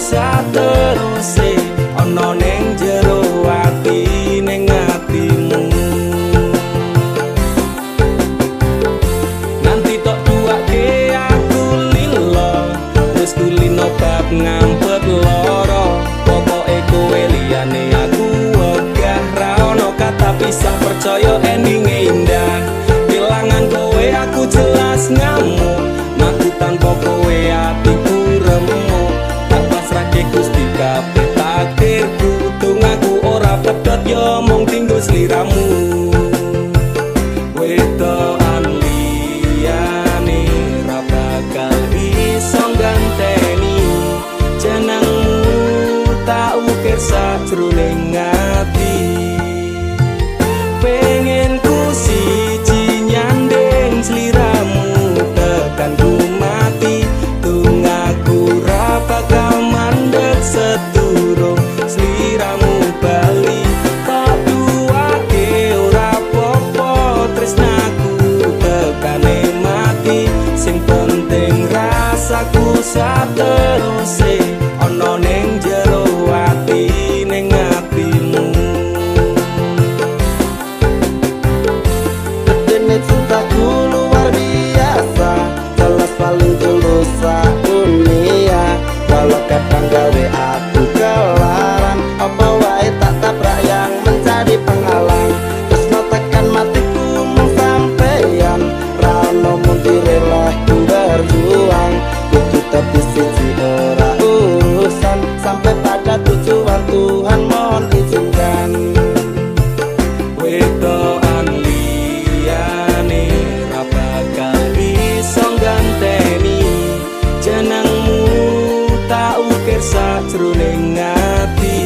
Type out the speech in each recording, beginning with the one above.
sateruse ana ning jero ati ning atimu. Nanti tok tuake aku lilo wis kulino bab ngampet loro pokoke kowe liyane aku wegah ra ono kata pisah percaya endinge indah. Kelangan kowe aku jelas ngamuk aku tanpa kowe atiku remuk tak pasrahke Gusti kabeh takdirku tungaku ora pedhot yo mung tinggo sliramu. Wedokan liyane ra bakal iso ganteni jenengmu tak ukir sajroning ati. Pengen ku siji nyanding sliramu tekan ku mati tungaku ra bakal mandeg sedurung sliramu bali tak duake ora popo tresnaku tekane mati sing penting rasaku sateruse ana ning jero ati ning atimu. Dene cintaku luar biasa jelas paling tulus dunia walau kadang gawe aku kelaran apa wae tak tabrak yang menjadi penghalang tresno tekan matiku mung sampeyan rano mundire lah ku berjuang kudu tapi siji ora urusan sampai pada tujuan Tuhan mohon izinkan. Wedokan liyane ra bakal iso ganteni jenengmu tak ukir sajroning ati.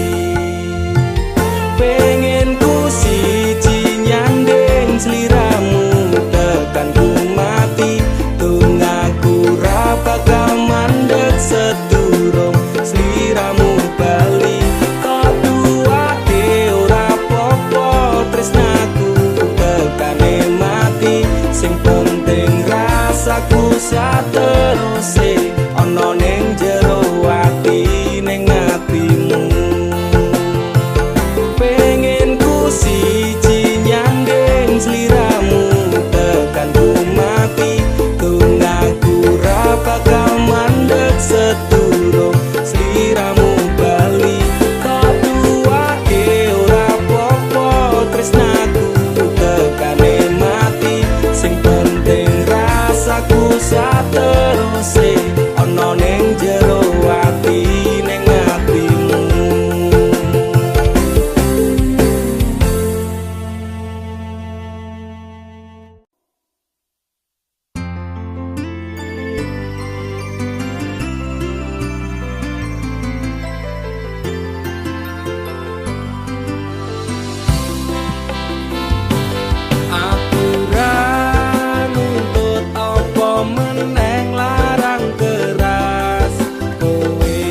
Pengen ku siji nyanding sliramu tekan ku mati tungaku ra bakal mandeg sedurung sliramu bali tak duake ora popo tresnaku tekane mati sing penting rasaku sateruse ana ning jero ati ning atimu. Pengen ku siji nyanding sliramu tekan ku mati tungaku ra bakal mandeg sedurung sliramu bali tak duake ora popo tresnaku tekane mati sing penting rasaku sateruse ana ning jero ati ning atimu. Aturan nuntut apa meneng larang keras kowe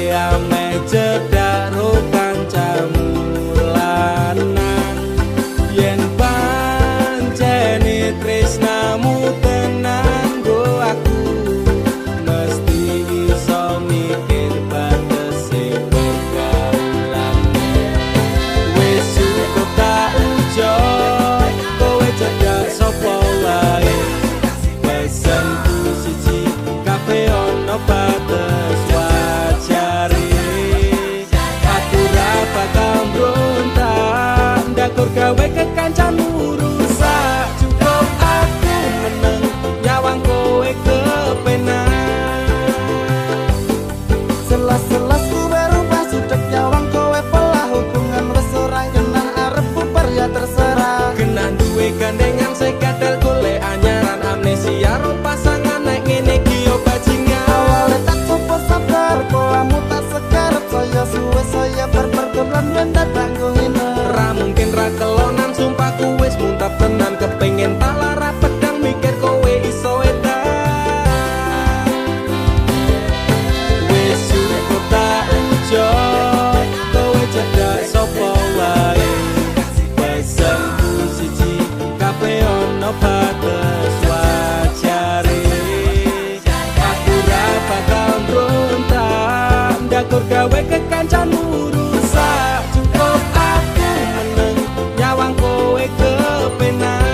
Ndakur gawe kekancanmu rusak. Cukup aku meneng nyawang kowe kepenak.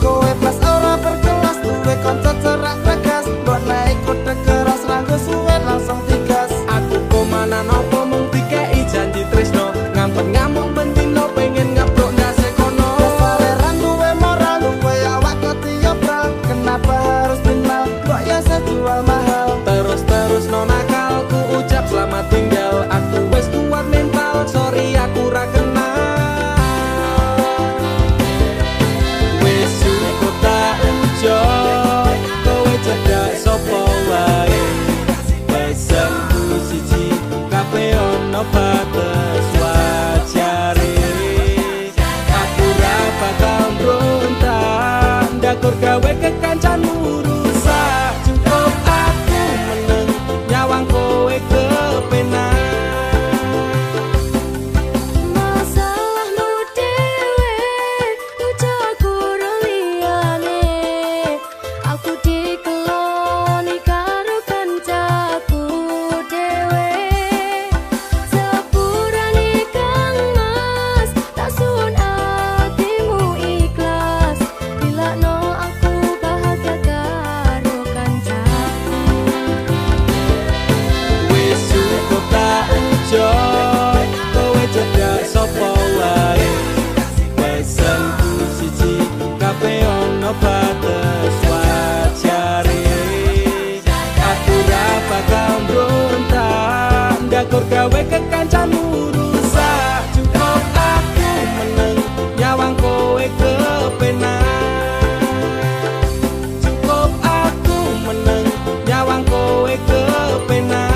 Kowe pas ora berkelas duwe kanca cerak tegas, mbok naik kode keras ranggo suwe langsung digas. Aku komana nopo mung dikei janji tresno, ngampet ngamuk bendino pengen ngabrok ndase kono. Saleran duwe moral duwe awak ketiobral, kenapa harus final kok ya sejual mahal. Terus no nakal ku ucap selamat tinggal. Aku wis kuat mental, sorry aku ra kenal. Wis cukup tak ujo, kowe cedak sapa wae. Pesanku siji, kabeh ono batas wajare. Aku ra bakal mbrontak, ndakur gawe kekancanmu rusak. Cukup aku meneng nyawang kowe kepenak. Masalahmu dewe, ujo guru liyane. Aku dikeloni karo kancaku dewe. Sepurane Kang Mas, tak suwun atimu ikhlas. Dilakno aku bahagia karo kancaku. Wis cukup tak ujo, kowe cedak sapa wae. Pesanku siji, kabeh ono batas wajare. Aku ra bakal mbrontak, ndakur gawe kekancanmu rusak. Cukup aku meneng nyawang kowe kepenak. Cukup aku meneng nyawang kowe kepenak.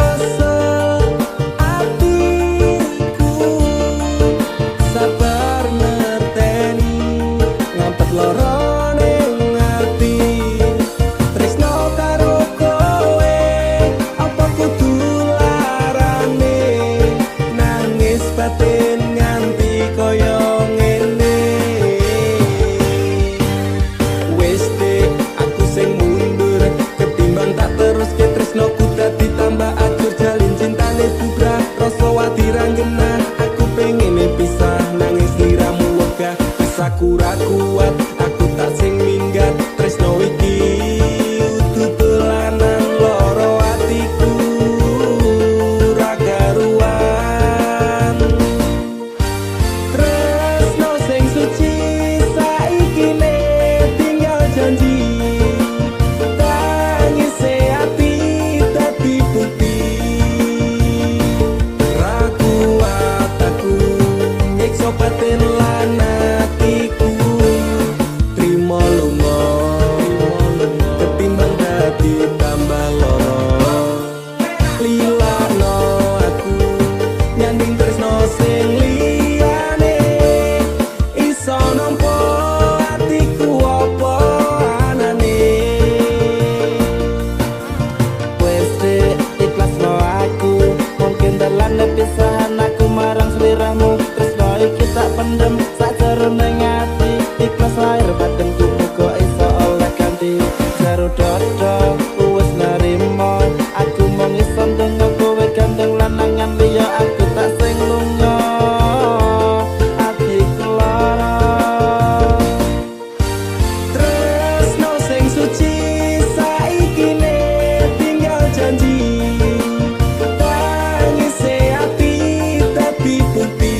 Kesel atiku, sabar ngerteni, ngampet lara ning ati. Tresno karo kowe, apa kudu larane, nangis batin nganti koyo ngene. Wis dek, aku sing mundur, ketimbang tak terus ke tresnoku dadi tambah ajur. Jalin cintane bubrah, rasa wati ranggena. Aku pengen pisah, nangis liramu wegah. Aku ra kuat, aku tak sing minggat. Tresno iki udu dolanan, loro atiku ra karuan. Tresno sing suci saiki ne tinggal janji. Tangise ati dadi putih. Ra kuat aku nyiksa batin lan atiku. Trimo lunga, ketimbang dadi tambah loro. Lilakno aku nyanding tresno sing liyane. Iso nampa atiku apa anane. Wes dek ikhlasno aku, mungkin dalan pisahan aku marang sliramu. Tresno iki tak pendem sakjerone ati, ikhlas lahir batinku muga iso oleh ganti. Jero dodo wis narimo, aku mung iso ndonga kowe gandeng lanangan liya. Aku tak sing lunga, atiku lara. Tresno sing suci saiki ne tinggal janji. Tangise ati dadi putih.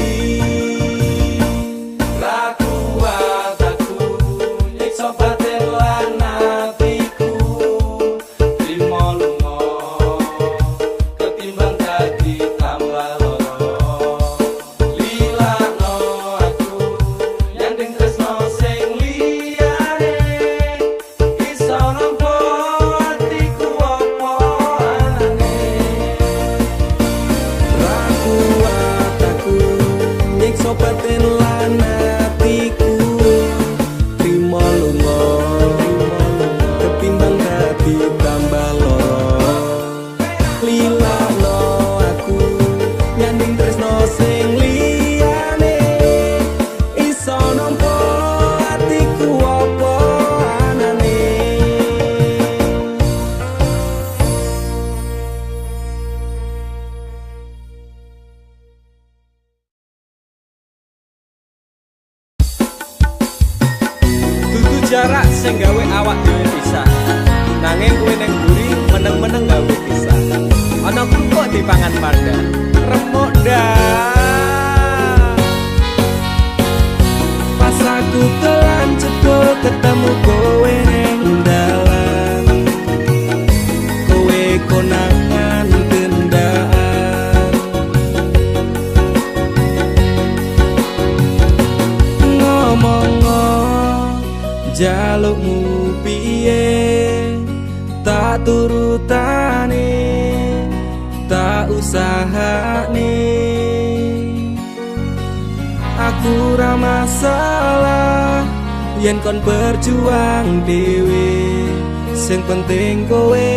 Ra kuat aku nyiksa batin lan atiku. Trimo lunga, ketimbang dadi tambah loro. Lilakno aku nyanding tresno sing liyane. Iso nampa atiku apa anane. Ra kuat aku nyiksa batin lan jarak sing gawe awak dhewe pisah. Nanging kowe ning mburi meneng-meneng gawe pisah. Ana kok dipangan panda, remuk dah. Pas aku telan jebul ketemu kowe ning dalan. Kowe konangan gendaan. Ngomong jalukmu piye tak turutane tak usahane aku ra masalah yen kon berjuang dhewe sing penting kowe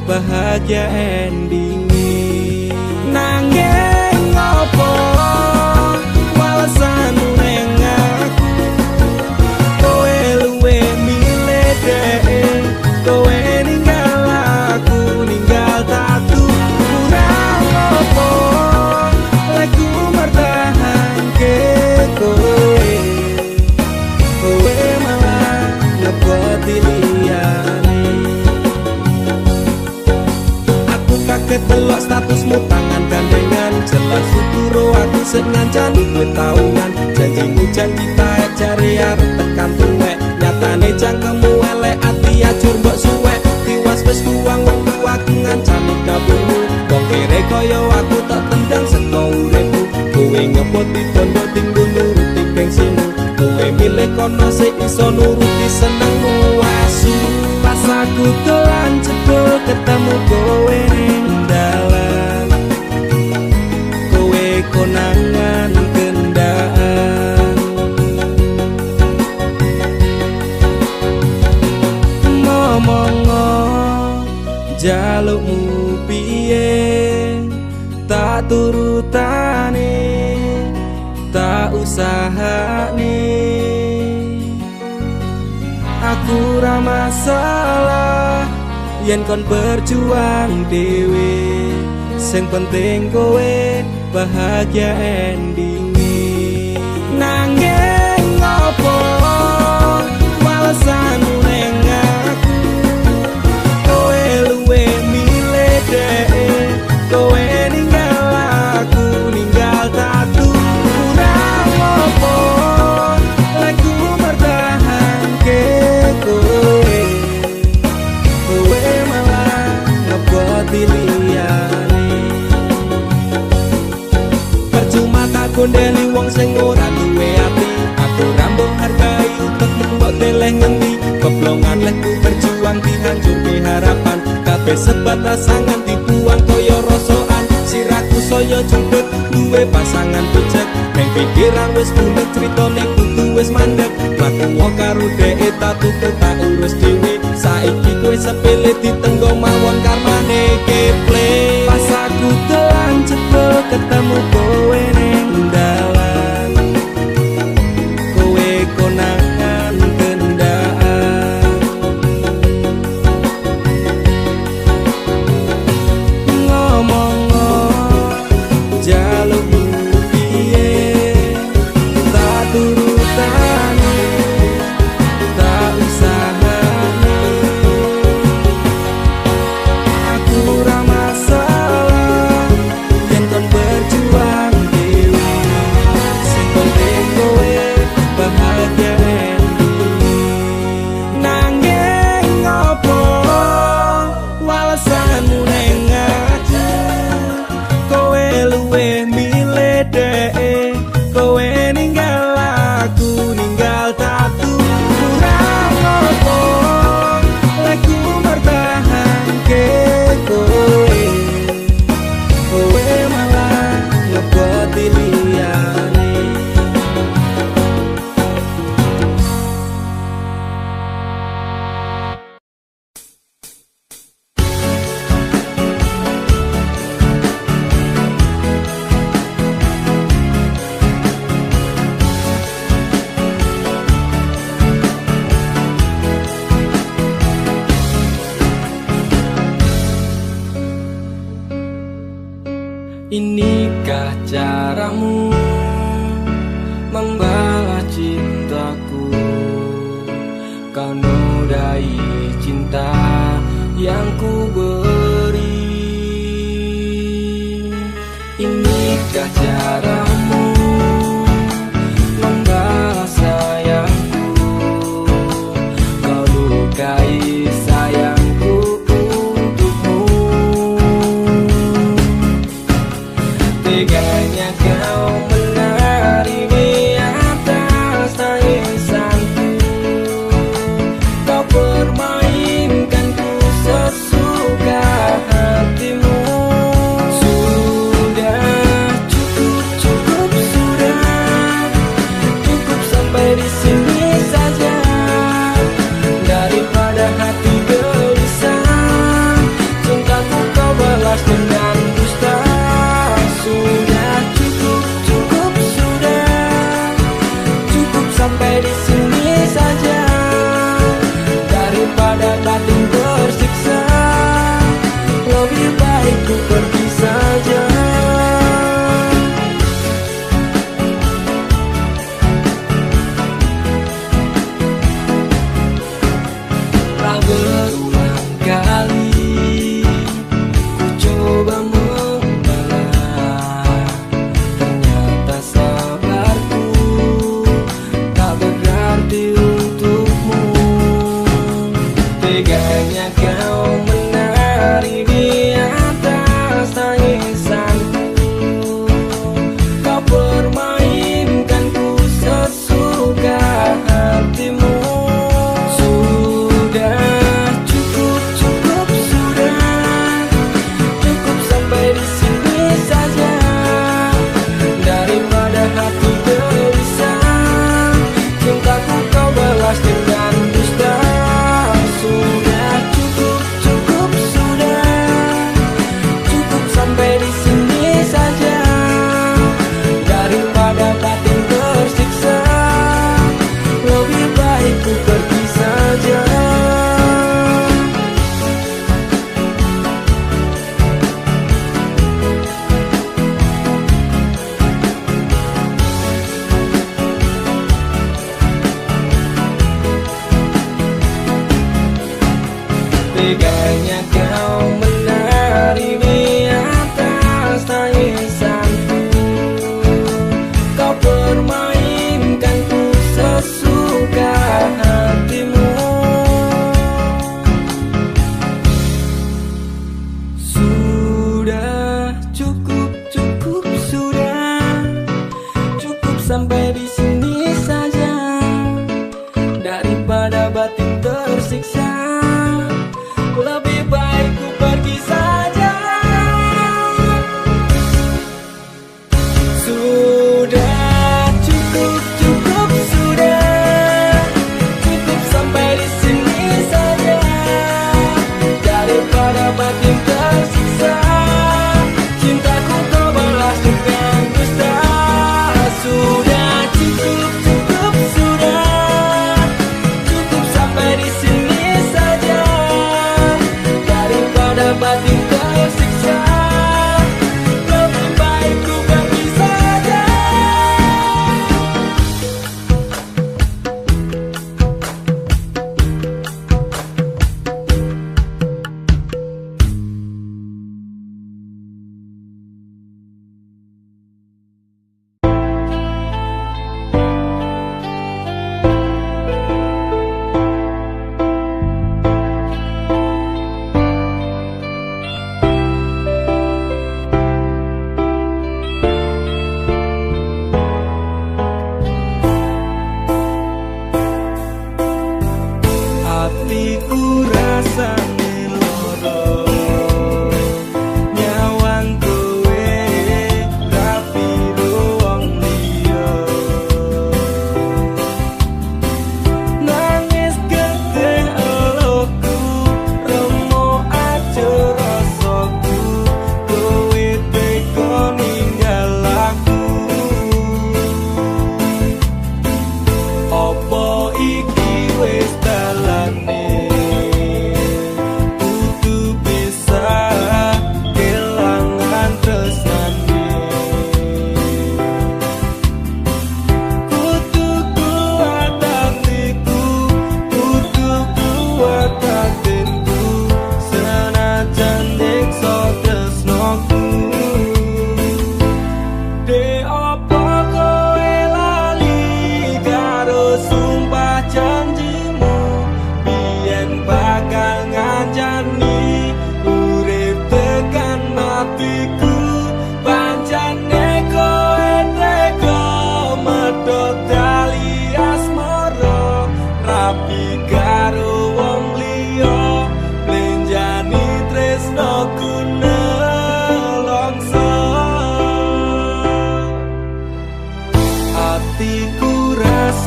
bahagia endinge nanging ngopo walesanmu ning aku kowe luwe milih dhewe kowe ninggal aku ninggal tatu kurang apa lagu mertahanke kowe kowe malah ngeboti liyane aku kaget delok statusmu tangan gandengan jelas syukuro aku sing ngancani kowe taungan janjimu janji taek jare arep tekan tuwek nyatane cangkemmu elek ati ajur mbok suwek tiwas wis tuwang wektu aku ngancani kabehmu kok kere kaya aku tak tendang saka uripmu kowe ngepoti bondo tinggo nuruti gengsimu kowe milih kono sing iso nuruti senengmu asu pas aku dolan jebul ketemu kowe ning dalan kowe konangan gendaan ngomong jalukmu piye tak turutane tak usahane aku ra masalah yen kon berjuang dhewe sing penting kowe bahagia endinge nanging ngopo walesanmu ning aku kowe luwe milih dhewe kowe ninggal aku ninggal tatu kurang apa lagu mertahanke kowe kowe malah ngeboti liyane percuma tak gondeli wong sing ora duwe ati aku rambung hargai utekmu mbok deleh ngendi keblongan lekku berjuang dihancurke harapan kabeh sebatas angan dibuang koyo rosokan siraku saya jundut duwe pasangan becek neng pikiran wis bulet critane kudu wis mandek laku karo dhek tatu tak urus dhewe saiki kowe sepele ditenggo mawon karmane keple pas aku telan jebul ketemu kowe ning dalan kowe konangan gendaan ngomong jalukmu piye tak turutane tak usahane aku ra masalah yen kon berjuang dhewe sing penting kowe bahagia nanging ngopo walesanmu ning aku kowe luwe milih dhewe kowe ninggal aku ninggal tatu kurang apa lagu mertahanke kowe kowe malah ngeboti liyane Inikah caramu membalas cintaku? Kau yang ku beri. Inikah caramu membalas sayangku? Kau lukai sayangku untukmu. Teganya kau menari di atas tangisanku. Kau permainkanku sesuka hatimu. Sudah cukup, cukup sudah. Cukup sampai di sini saja. Daripada hati gelisah, cintaku kau balas dengan dusta. Sudah cukup, cukup sudah. Cukup sampai di sini saja. Daripada batin tersiksa, lebih baik ku pergi saja. Telah berulang kali ku coba mengalah, ternyata sabarku tak berarti untukmu. Teganya kau menari di atas tangisanku. Kau permainkanku sesuka hatimu. Sudah cukup, cukup sudah. Cukup sampai di sini saja. Daripada hati gelisah, cintaku kau balas dengan dusta. Sudah cukup, cukup sudah. Cukup sampai di sini saja. Daripada batin tersiksa, lebih baik ku pergi saja. Teganya kau menari di atas tangisanku. Kau permainkanku sesuka hatimu. Sudah cukup, cukup sudah. Cukup sampai di sini saja. Daripada batin tersiksa, lebih baik ku pergi saja. Sudah cukup, cukup sudah. Cukup sampai di sini saja. Daripada batin tersiksa, cintaku kau balas dengan dusta. Sudah cukup, cukup sudah. Cukup sampai di sini saja. Daripada batin tersiksa, lebih baik ku pergi saja.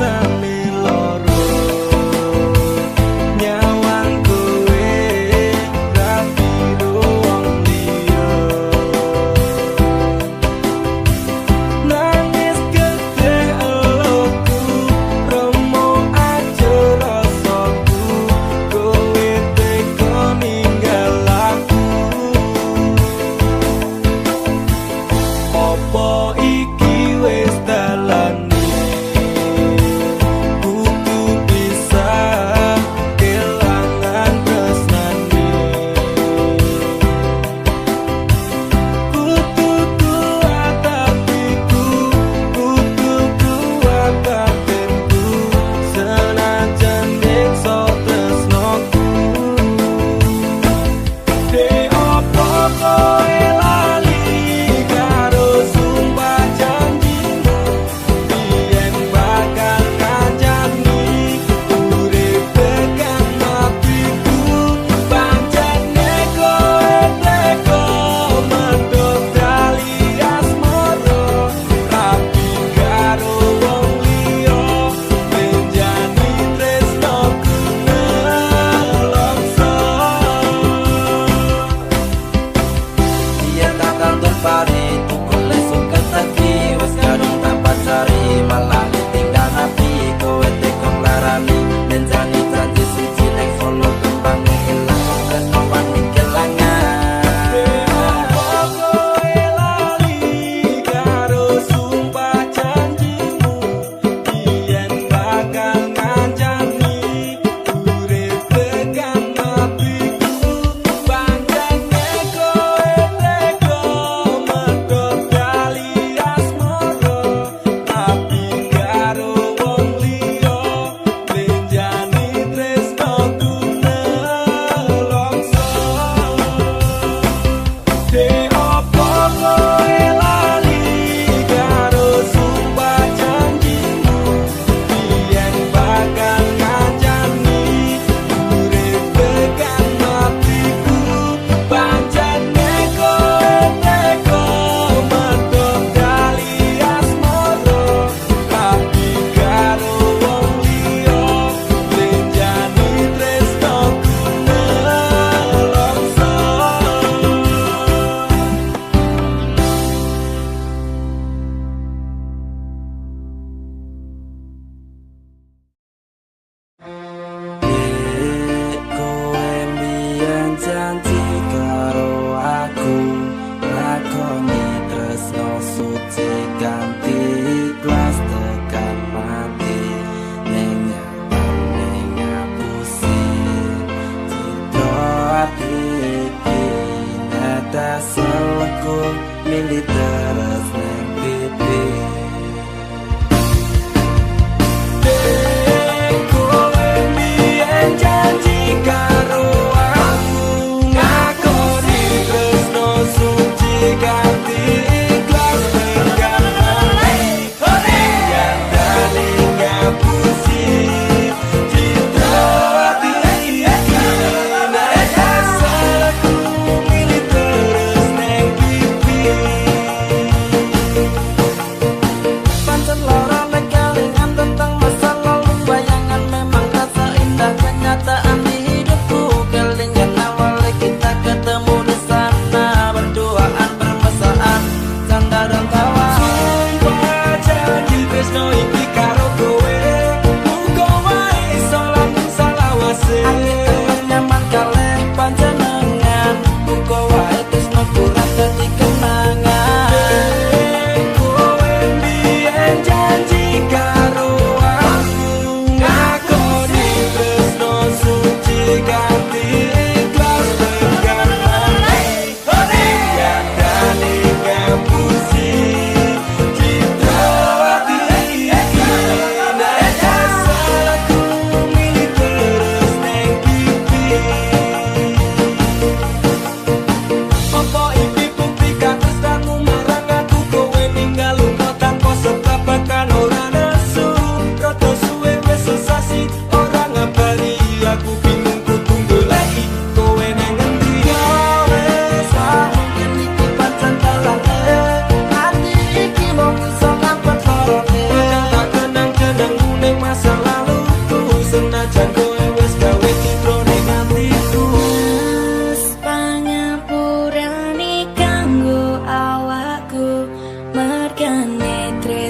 rasane loro nyawang kowe ra piro wong liya nangis gede eloku romo aja rasaku kowe teko ninggal aku apa iki wis dalane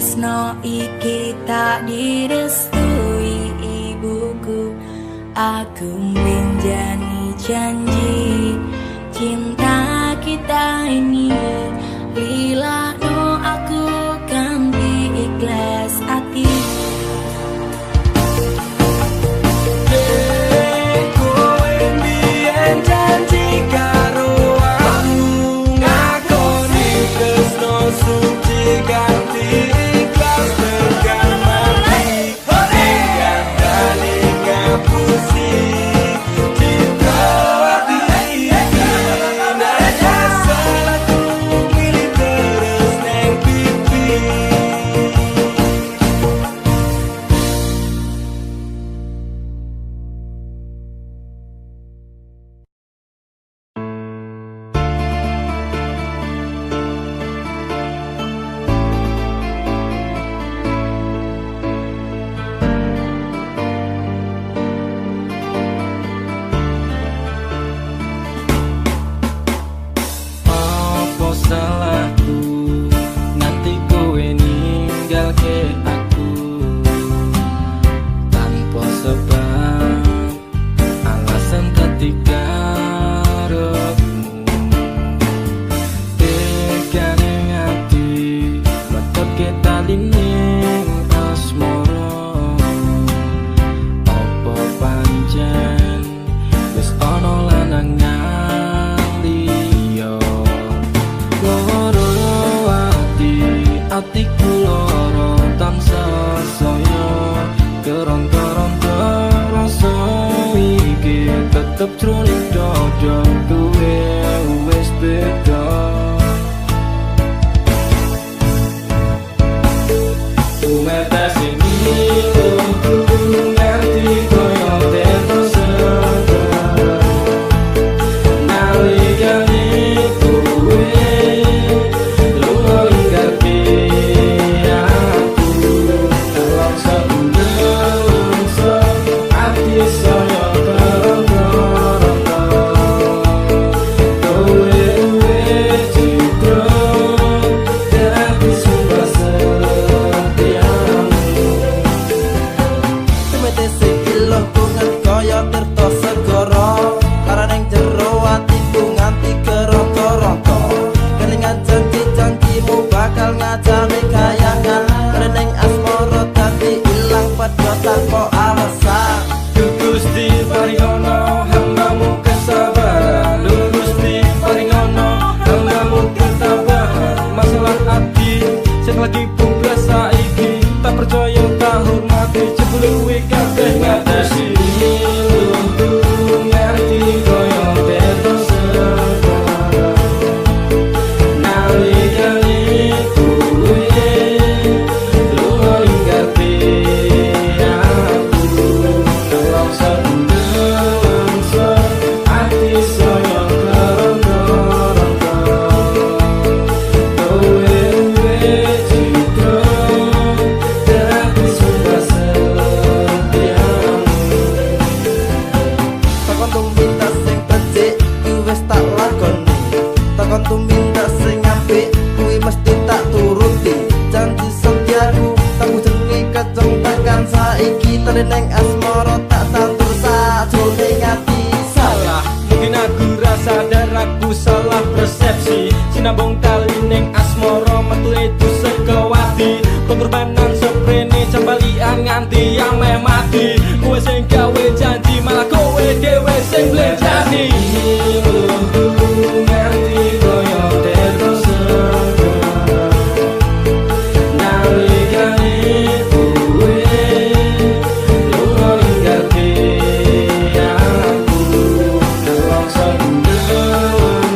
tresno iki tak direstui ibuku. Aku menjani janji cinta kita ini, bila no aku kan ikhlas hati. Kowe mbiyen janji karo aku, ngakoni tresno suci ganti ikhlas tekan mati. Hingga tali ngapusi cinta hati iki. Nanya salahku pilih terus neng pipi. Apa salahku nanti kowe ninggalke aku tanpa sebab alasan ketika rohmu tekane ngati metot kita lining asmara. Apa pancen wis ana lanangan liya loro atiku loro tansah saya keron-keron rasa iki tetep jroning dada kowe wis beda. Umetes ini lugu ngerti koyo terus nalikane kowe lunga ninggalke aku. Dalam sebulan hati saya terengah-engah. Kowe citra dadi sumber setiamu. Tumete sekilo kungan kaya tirta segara, karaneng jero atiku nganti keronto-ronto. Kelingan janji-janjimu bakal ngajari kayangan, karaneng asmara dadi ilang padha tanpa alasan. Gusti paringono hambamu kesabaran, Gusti paringono hambamu ketabahan. Masalah hati sing lagi bublas saiki, tak percaya tak hormati jebule kabeh ngatasi. Lugu ngerti koyo terus nalikane kowe lunga ninggalke aku. Dalam sebulan hati saya keronto-ronto. Kowe citra dadi sumber setiamu. Takon tumindak sing becik kuwi wis tak lakoni, takon tumindak sing apik kuwi mesti tak turuti. Janji setiaku tak jenenge keceng tekan saiki teneng asmara tak tandur sajroning ati. Salah, mungkin aku rasa dan aku salah persepsi. Sinabung tali ning asmara metu itu sekewati. Pengorbanan seprene cembalian nganti yang mati. Kowe sing gawe janji malah kowe dhewe sing blenjani. Ngerti koyo terus nalikane kowe lunga ninggalke aku. Dalam sebulan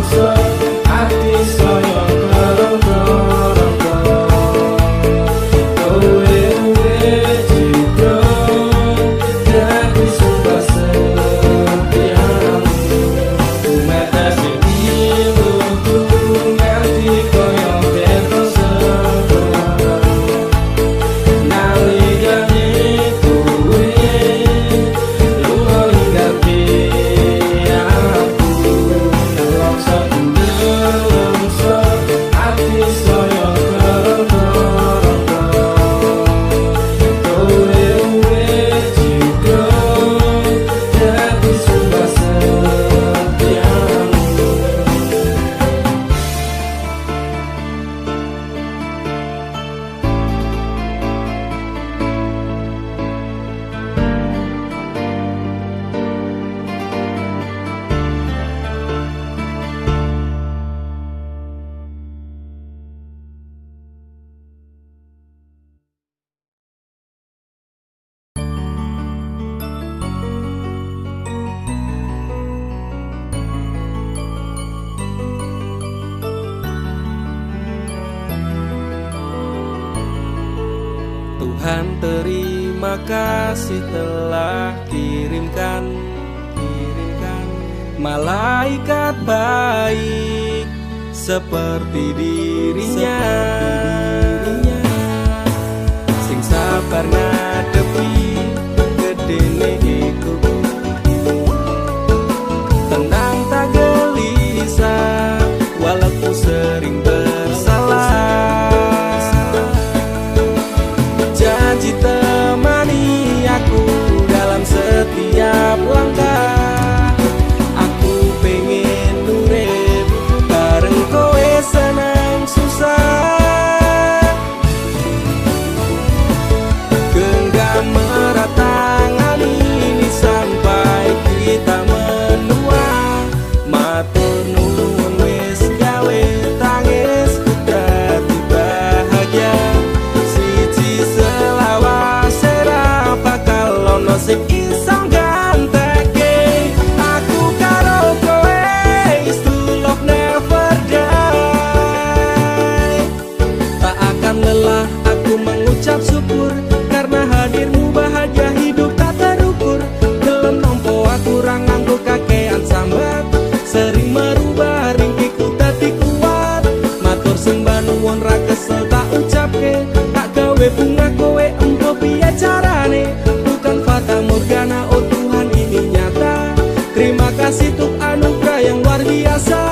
hati saya keronto-ronto. Kowe citra Tuhan terima kasih telah kirimkan malaikat baik seperti dirinya, sing sabar ngadepi gedene iku, tenang tak gelisah walaupun sering bersalah. Janji temani aku dalam setiap langkah. Senang susah, genggam erat tangan ini sampai kita menua. Matur nuwun wis gawe tangis dadi bahagia. Siji selawase ra bakal ono sing iso ganteke aku karo kowe. Is to love never die. Lelah aku mengucap syukur karena hadirmu bahagia hidup tak terukur. Gelem nompo aku ra nganggo kakean sambat, sering merubah ringkiku dadi kuat. Matur sembah nuwun ra kesel tak ucapke, tak gawe bunga kowe empo piye carane. Bukan fata morgana, oh Tuhan ini nyata. Terima kasih untuk anugerah yang luar biasa.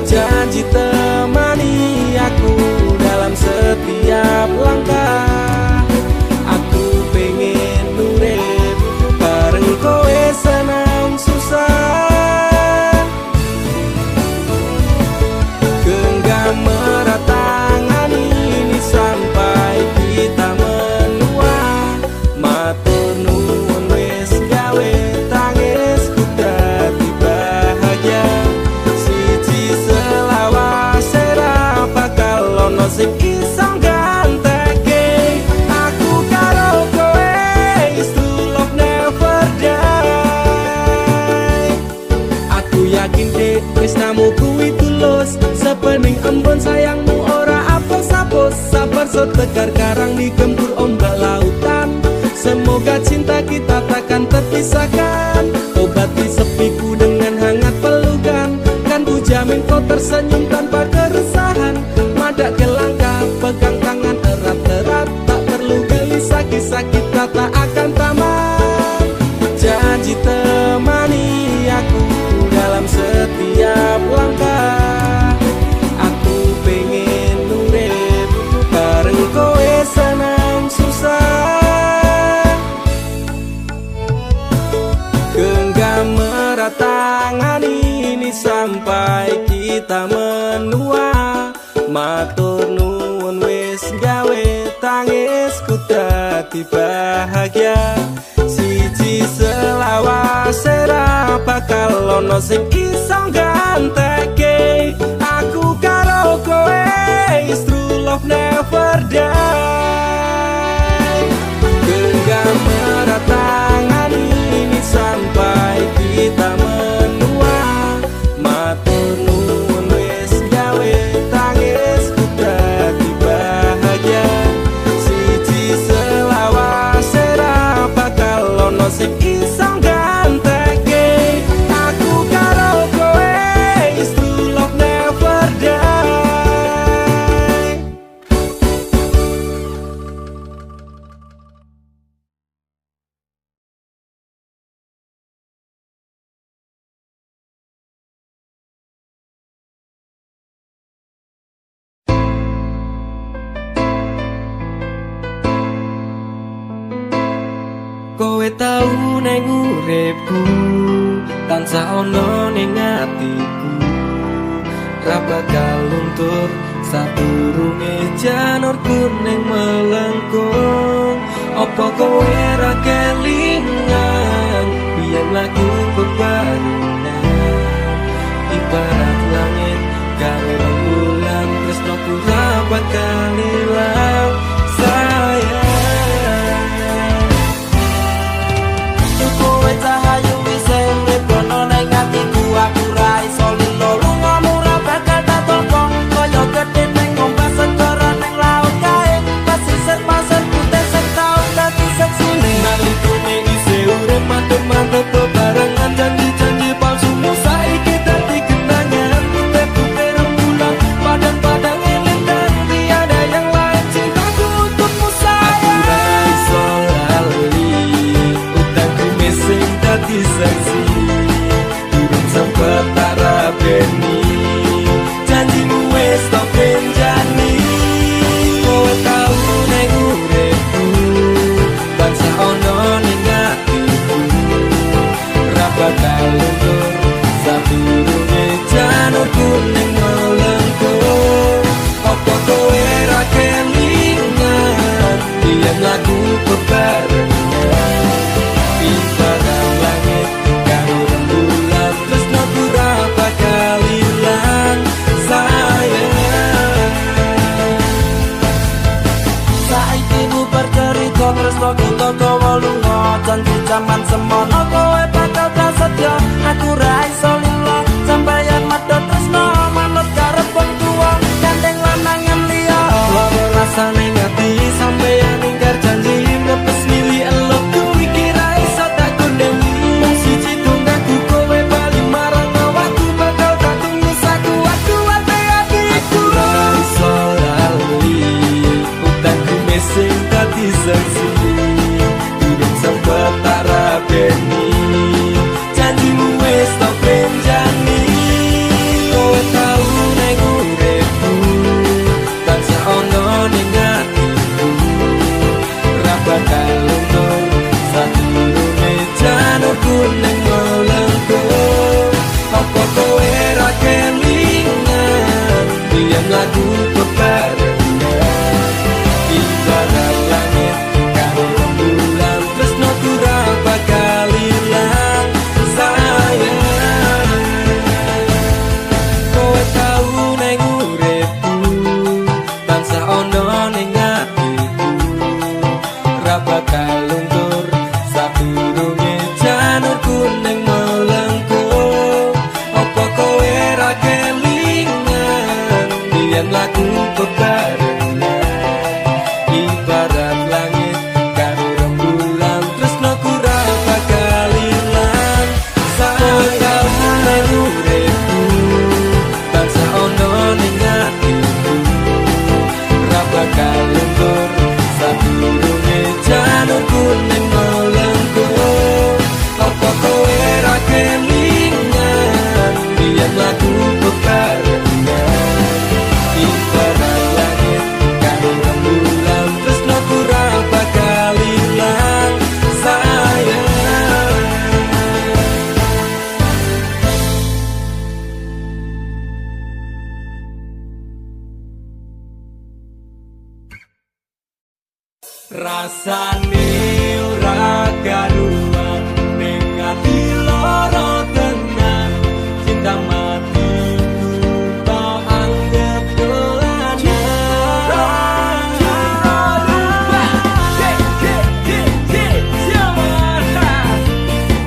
Janji temani aku dalam setiap langkah. Aku pengen urip bareng kowe senang susah. Genggam erat tangan ini sampai kita menua. Matur nuwun wis gawe tangisku dadi bahagia. Siji selawase ra bakal ono sing iso ganteke aku karo kowe. Is to love never die. Aku yakin dek tresnamu kuwi tulus, sepening embun sayangmu ora apes-apes. Sabar setegar karang digempur ombak lautan. Semoga cinta kita takkan terpisahkan. Obati sepiku dengan hangat pelukan. Kan ku jamin kau tersenyum tanpa keresahan. Madak ke langkah, pegang tangan erat-erat. Tak perlu gelisah, kisah kita tak akan tamat. Janji temani aku dalam setiap langkah. Aku pengen urip bareng kowe senang susah. Genggam erat tangan ini sampai kita menua. Matur nuwun wis gawe tangisku dadi bahagia. Siji selawase ra bakal ono sing iso ganteke aku karo kowe. Is true love never die. Genggam erat tangan ini sampai kita menua. Matur nuwun wis gawe tangisku dadi bahagia. Siji selawase ra bakal ono sing iso ganteke aku karo kowe. Is true love never die. Kowe tau neng uripku, tansah ono ning atiku. Ra bakal luntur sadurunge janur kuning melengkung. Apa kowe ra kelingan biyen lagu bebarengan. Ibarat langit karo bulan, tresnoku ra bakal ilang sayang. Kowe cahayu wis urip ono ning atiku. Aku ra iso lilo lungamu ra bakal tak tolong. Kaya gedhe ning ombak segara ning laut kae. Pasisir pasir putih biyen lagu bebarengan ibarat langit karo rembulan tresno ora bakal ilang sayang Saiki bubar cerita tresno kita kowe lunga janji jaman semono kowe bakal prasetyo aku ra iso lilo sampeyan medhot tresno manut karep wong tuwa gandeng lanangan liya lara rasane ngati sampeyan ingkar janji nepes mili elokku iki ra iso tak kondemi wong siji tunggaku kowe bali marang awakku bakal tak tunggu saku aku ate atiku ra iso lali utangku mesing dadi saksi durung sempet tak rabeni janjimu wis tak benjani kowe tau ning uripku tansah ono ning atiku ra bakal luntur sadurunge janurku ning melengku apa kowe ra kelingan biyen lagu bebarengan ibarat langit karo rembulan tresno ora bakal ilang sayang kowe tau ning uripku tansah ono ning atiku ra bakal luntur sadurunge janurku ning melengku apa kowe ra kelingan biyen lagu bebarengan ibarat langit karo rembulan tresno ora bakal ilang sayang ning uripku tansah ono ning atiku ra bakal luntur sadurunge janurku ning melengku apa kowe ra kelingan biyen lagu bebarengan ibarat langit karo rembulan tresno ora bakal ilang sayang rasane ora karuan ning ati lara tenan cinta matiku tak anggap dolanan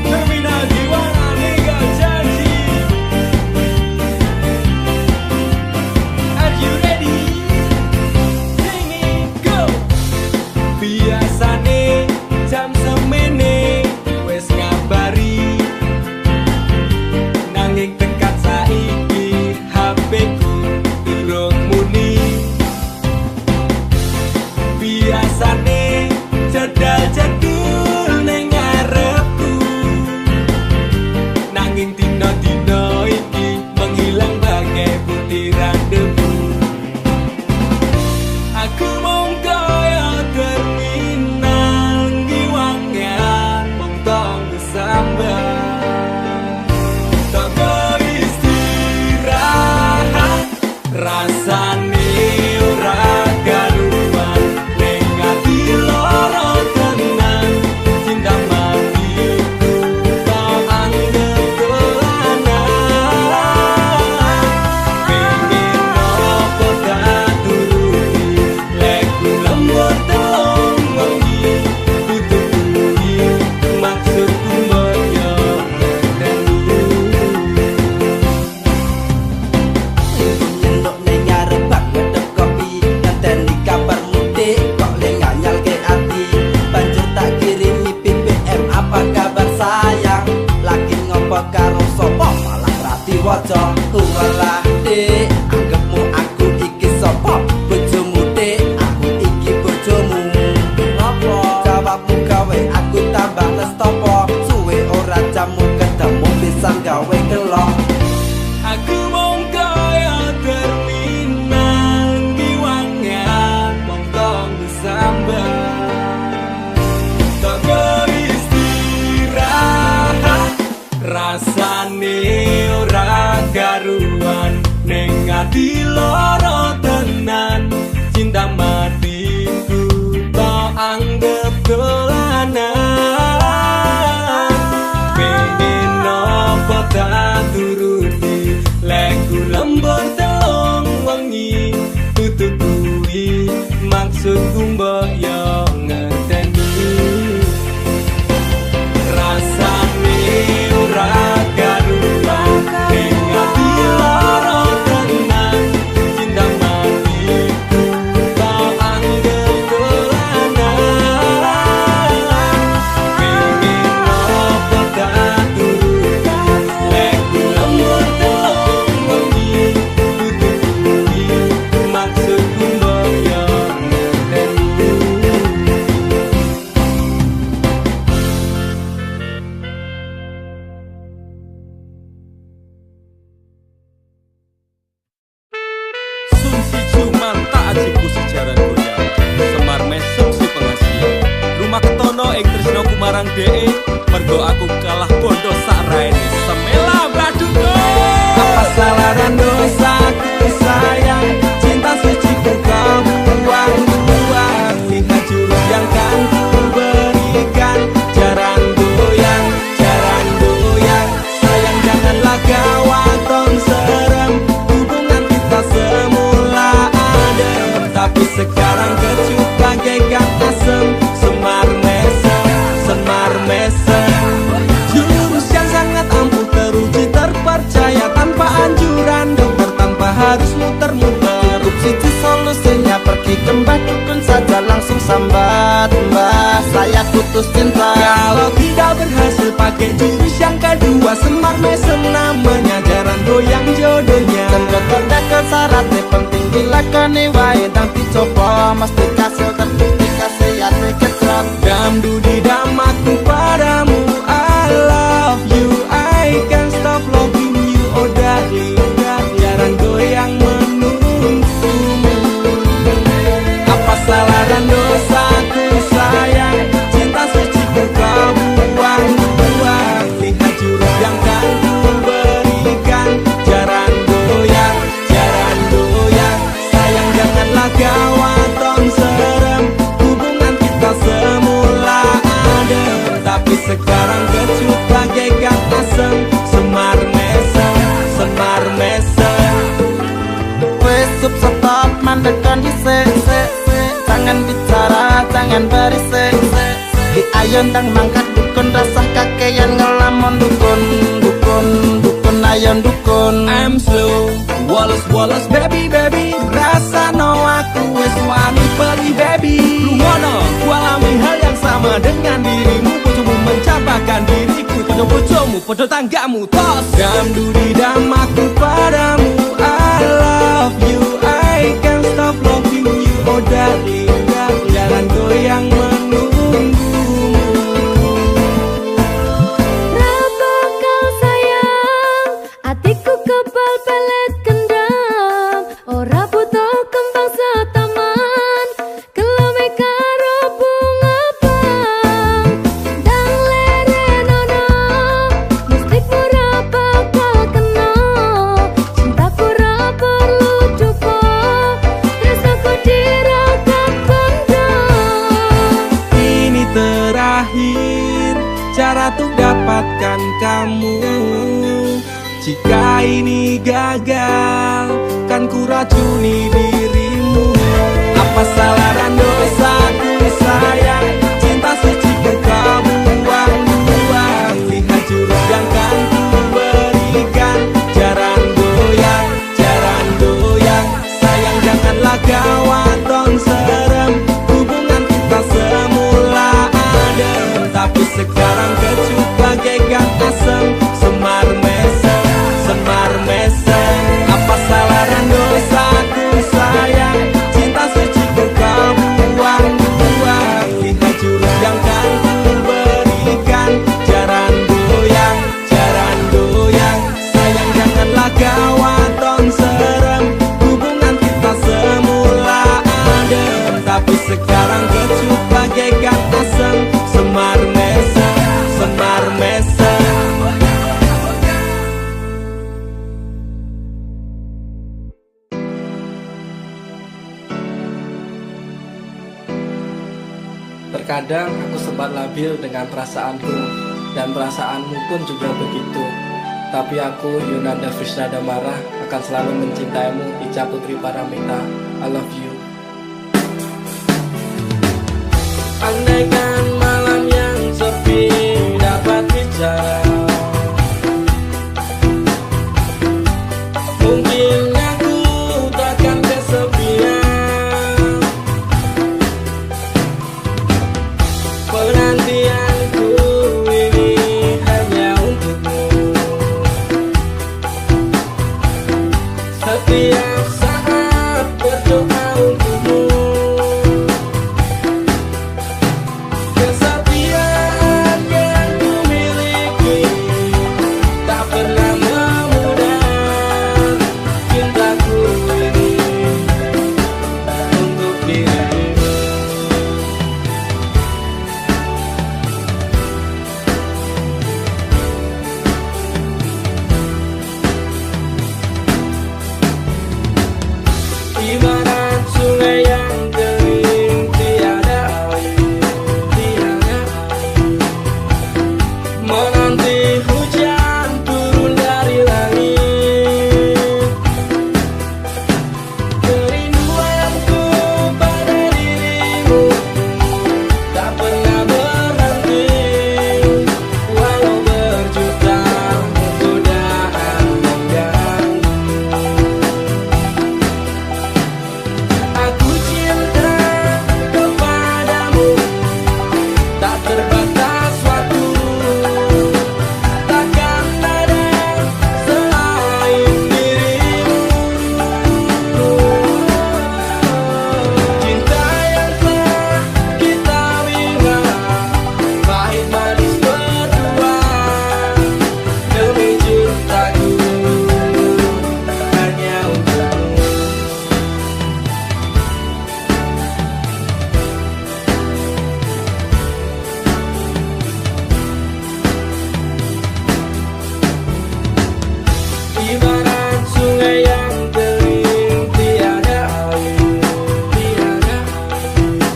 terminal jiwa ninggal janji are you ready sing it go biasane jam semene wis ngabari nanging tekan saiki HP ku durung muni biasane jadal jadul ning ngarepku nanging dina-dina iki menghilang bagai butiran debu aku mung kaya terminal ngiwangan mung tonggo sambat tonggo istirahat rasane ora karuan ning ati maksudku mbok yo ngerteni rasane ora karuan ning ati lara tenan cinta matiku tak anggap dolanan pengen apa tak turutan lek lembut telung wengi butuh bumi maksudku mbok yo ngerteni Sun si cuman tak ajiku sejaran goyang Semar mesem si pengasih Rumah ketono ing tresno kumarang dee Mergo aku kalah bondo sak raine Semela baduko Apa salaran dosaku sayang Cinta suci ku kau buang-buang Lihat jurus yang kan ku berikan Jarang goyang Sayang janganlah gawatong serem Hubungan kita semula adem Tapi sekarang kecut bagaikan asem Semar mesem Jurus yang sangat ampuh teruji terpercaya Tanpa anjuran dokter, tanpa harus muter-muter Cukup siji solusinya pergi ke mbah dukun saja langsung sambat mbah saya putus cinta. Kalau tidak berhasil pakai jurus yang kedua Semar mesem namanya jarang goyang jodohnya Dan dokter dekel syaratnya penting dilakoni wae dan dicoba mesti kasil terbukti kasih hati kecrot. Damdu di damaku padamu I love you I can't stop loving you oh darling jarang goyang menunggumu Apa salah dan dosaku sayang Cinta suci ku kau buang-buang Lihat jurus yang kan ku berikan Jarang goyang Sayang janganlah gawatong serem Hubungan kita semula adem Tapi sekarang kecut bagaikan asem Semar mesem Wes stop mandekan di se jangan bicara jangan berisik di ayon dang mangkat dukun rasah kakean ngelamun dukun ayon dukun. I'm slow Wallace baby Rasa no aku wes wani pergi baby Lungono ku alami hal yang sama dengan dirimu Bojomu mencapakan diriku Bojo-bojomu, bojo tanggamu tos Damdu di damaku padamu I love you I can't stop loving you oh darling Jarang goyang menunggumu Rapa kau sayang, hatiku kebal pelet kendam. Ora butuh kembang setaman, kelome karo bunga bang. Dang lerenono, mistikmu ra bakal kena. Cintaku ra perlu dupa, tresnaku diragat pendam. Ini terakhir cara untuk dapatkan kamu Jika ini gagal kan ku racuni dirimu Apa salah dan dosaku sayang Cinta suci ku kau buang-buang Lihat jurus yang kan ku berikan Jarang goyang Sayang janganlah gawatong serem Hubungan kita semula adem Tapi sekarang kecut bagaikan asem Semar mesem Apa salah dan dosaku sayang Cinta suci ku kau buang-buang Lihat jurus yang kan ku berikan Jarang goyang Sayang janganlah gawatong serem Hubungan kita semula adem Tapi sekarang kecut bagaikan asem Semar mesem Terkadang aku sempat labil dengan perasaanku dan perasaanmu pun juga begitu. Tapi aku, Yunanda Visnadamara, akan selalu mencintaimu, Ica Putri Paramita. I love you. Bagaikan malam yang sepi dapat bicara. Mungkin aku takkan kesepian. Penantianku ini hanya untukmu. Setiap saat berdoa untukmu. Kesetiaan yang ku miliki tak pernah memudar. Cintaku ini untuk dirimu. Ibarat sungai yang kering tiada air, tiada air. Menanti hujan turun dari langit. Kerinduanku pada dirimu tak pernah berhenti. Walau berjuta godaan mengganggu. Aku cinta kepadamu, tak terbatas waktu. Takkan ada selain dirimu. Cinta yang telah kita bina, pahit manis berdua. Demi cintaku hanya untukmu. Ibarat sungai yang kering tiada air, tiada air.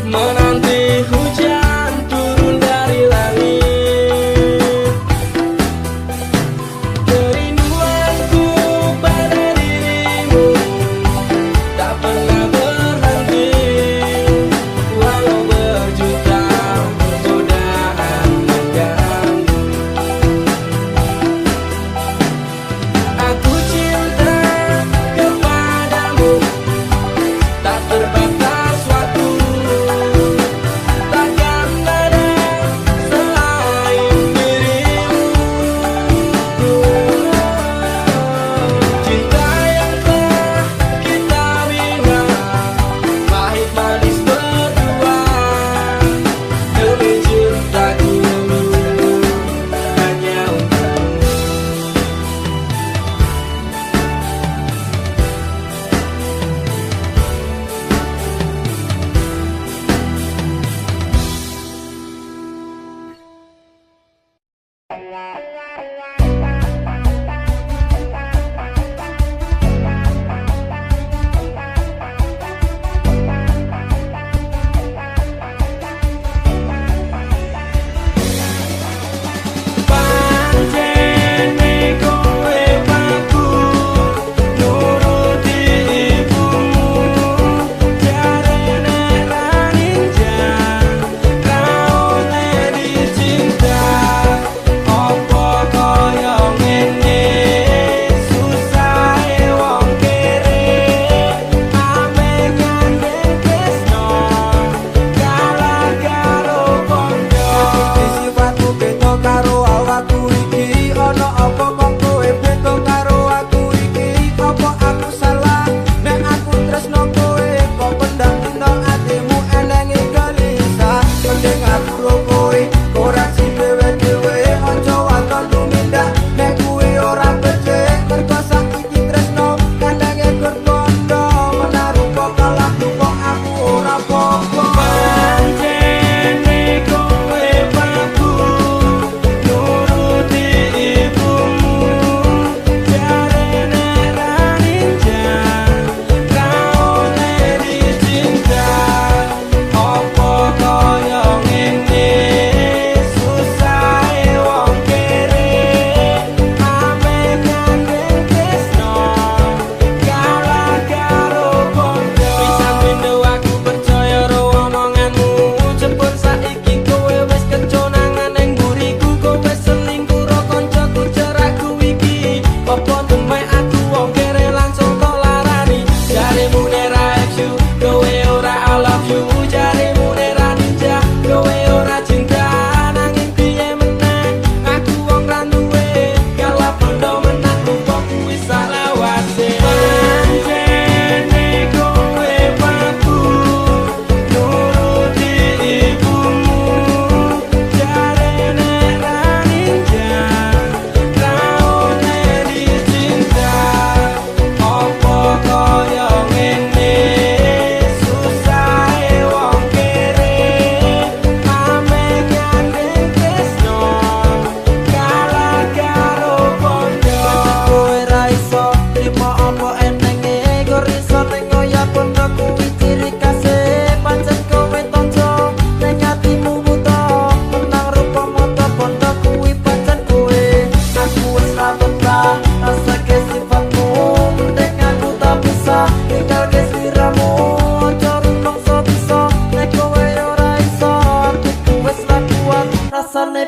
Menanti hujan turun dari langit. Kerinduanku pada dirimu tak pernah berhenti. Walau berjuta godaan mengganggu. Aku cinta kepadamu, tak terbatas waktu. Takkan ada selain dirimu. Cinta yang telah kita bina, pahit manis berdua. Demi cintaku hanya untukmu.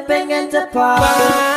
pengen cepat